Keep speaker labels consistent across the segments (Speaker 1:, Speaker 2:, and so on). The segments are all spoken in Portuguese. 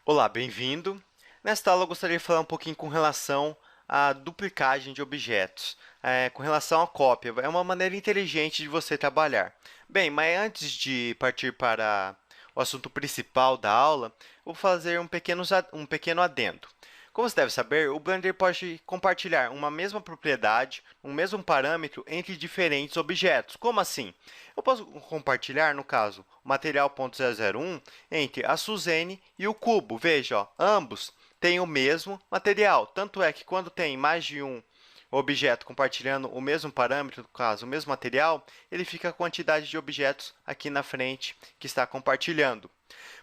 Speaker 1: Olá, bem-vindo. Nesta aula eu gostaria de falar um pouquinho com relação à duplicagem de objetos, com relação à cópia. É uma maneira inteligente de você trabalhar. Bem, mas antes de partir para o assunto principal da aula, eu vou fazer um pequeno adendo. Como você deve saber, o Blender pode compartilhar uma mesma propriedade, um mesmo parâmetro entre diferentes objetos. Como assim? Eu posso compartilhar, no caso, o material.001 entre a Suzane e o cubo. Veja, ó, ambos têm o mesmo material. Tanto é que quando tem mais de um objeto compartilhando o mesmo parâmetro, no caso, o mesmo material, ele fica a quantidade de objetos aqui na frente que está compartilhando.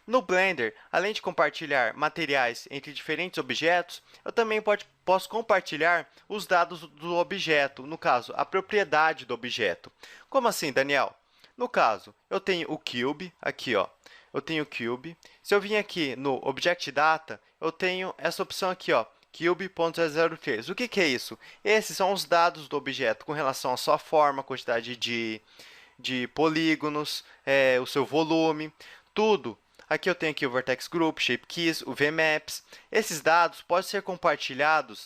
Speaker 1: No Blender, além de compartilhar materiais entre diferentes objetos, eu também posso compartilhar os dados do objeto, no caso, a propriedade do objeto. Como assim, Daniel? No caso, eu tenho o Cube, aqui, ó. Eu tenho o Cube. Se eu vim aqui no Object Data, eu tenho essa opção aqui, ó, Cube.003. O que é isso? Esses são os dados do objeto com relação à sua forma, quantidade de polígonos, o seu volume, tudo. Aqui eu tenho aqui o Vertex Group, Shape Keys, o VMaps. Esses dados podem ser compartilhado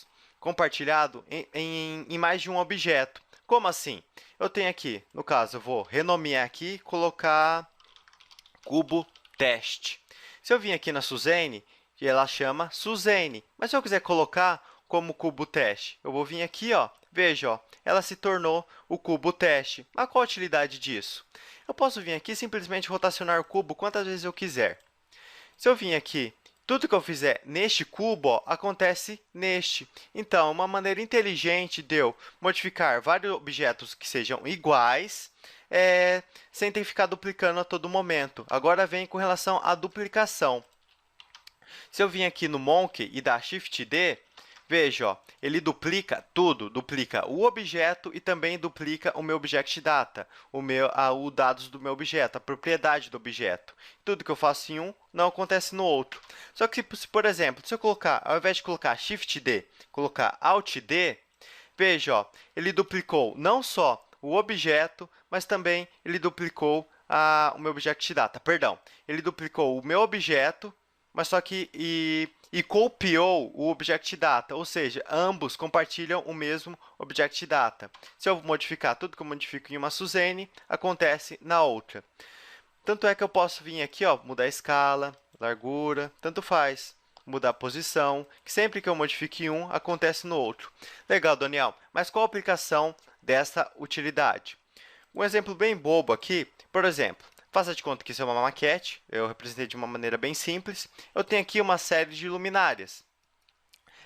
Speaker 1: em mais de um objeto. Como assim? Eu tenho aqui, no caso, eu vou renomear aqui e colocar cubo teste. Se eu vim aqui na Suzane, ela chama Suzane. Mas se eu quiser colocar como cubo teste, eu vou vir aqui, ó, veja, ó, ela se tornou o cubo teste. Mas qual a utilidade disso? Eu posso vir aqui e simplesmente rotacionar o cubo quantas vezes eu quiser. Se eu vim aqui, tudo que eu fizer neste cubo, ó, acontece neste. Então, uma maneira inteligente de eu modificar vários objetos que sejam iguais, sem ter que ficar duplicando a todo momento. Agora vem com relação à duplicação. Se eu vim aqui no Monkey e dar Shift D, veja, ó, ele duplica tudo, duplica o objeto e também duplica o meu Object Data, os dados do meu objeto, a propriedade do objeto. Tudo que eu faço em um não acontece no outro. Só que, por exemplo, se eu colocar, ao invés de colocar Shift D, colocar Alt D, veja, ó, ele duplicou não só o objeto, mas também ele duplicou o meu Object Data. Perdão, ele duplicou o meu objeto, mas só que e copiou o Object Data, ou seja, ambos compartilham o mesmo Object Data. Se eu modificar tudo que eu modifico em uma Suzane, acontece na outra. Tanto é que eu posso vir aqui, ó, mudar a escala, largura, tanto faz. Mudar a posição, que sempre que eu modifique em um, acontece no outro. Legal, Daniel, mas qual a aplicação dessa utilidade? Um exemplo bem bobo aqui, por exemplo, faça de conta que isso é uma maquete, eu representei de uma maneira bem simples. Eu tenho aqui uma série de luminárias.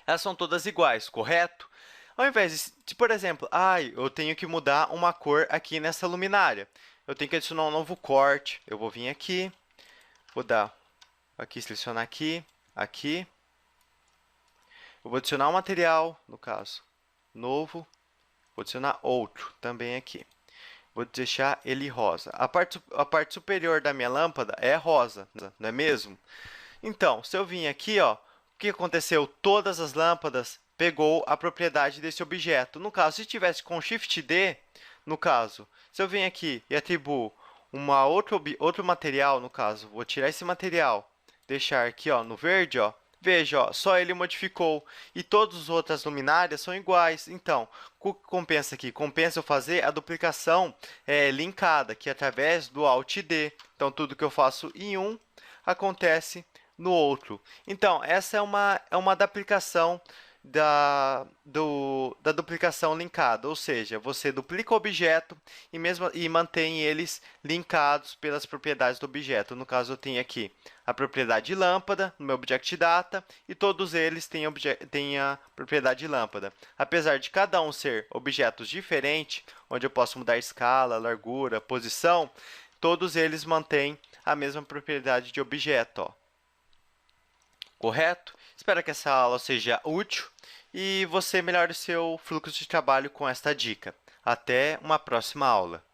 Speaker 1: Elas são todas iguais, correto? Ao invés de, por exemplo, eu tenho que mudar uma cor aqui nessa luminária. Eu tenho que adicionar um novo corte. Eu vou vir aqui, vou dar aqui, selecionar aqui, aqui. Eu vou adicionar um material, no caso, novo. Vou adicionar outro também aqui. Vou deixar ele rosa. A parte superior da minha lâmpada é rosa, não é mesmo? Então, se eu vim aqui, ó, o que aconteceu? Todas as lâmpadas pegou a propriedade desse objeto. No caso, se tivesse com Shift D, no caso, se eu vim aqui e atribuo outro material, no caso, vou tirar esse material, deixar aqui, ó, no verde, ó, veja, ó, só ele modificou e todas as outras luminárias são iguais. Então, o que compensa aqui? Compensa eu fazer a duplicação linkada, que é através do Alt D. Então, tudo que eu faço em um acontece no outro. Então, essa é uma aplicação da duplicação linkada, ou seja, você duplica o objeto e mantém eles linkados pelas propriedades do objeto. No caso, eu tenho aqui a propriedade lâmpada no meu Object Data e todos eles têm a propriedade lâmpada. Apesar de cada um ser objetos diferentes, onde eu posso mudar escala, largura, posição, todos eles mantêm a mesma propriedade de objeto, ó. Correto? Espero que essa aula seja útil e você melhore o seu fluxo de trabalho com esta dica. Até uma próxima aula.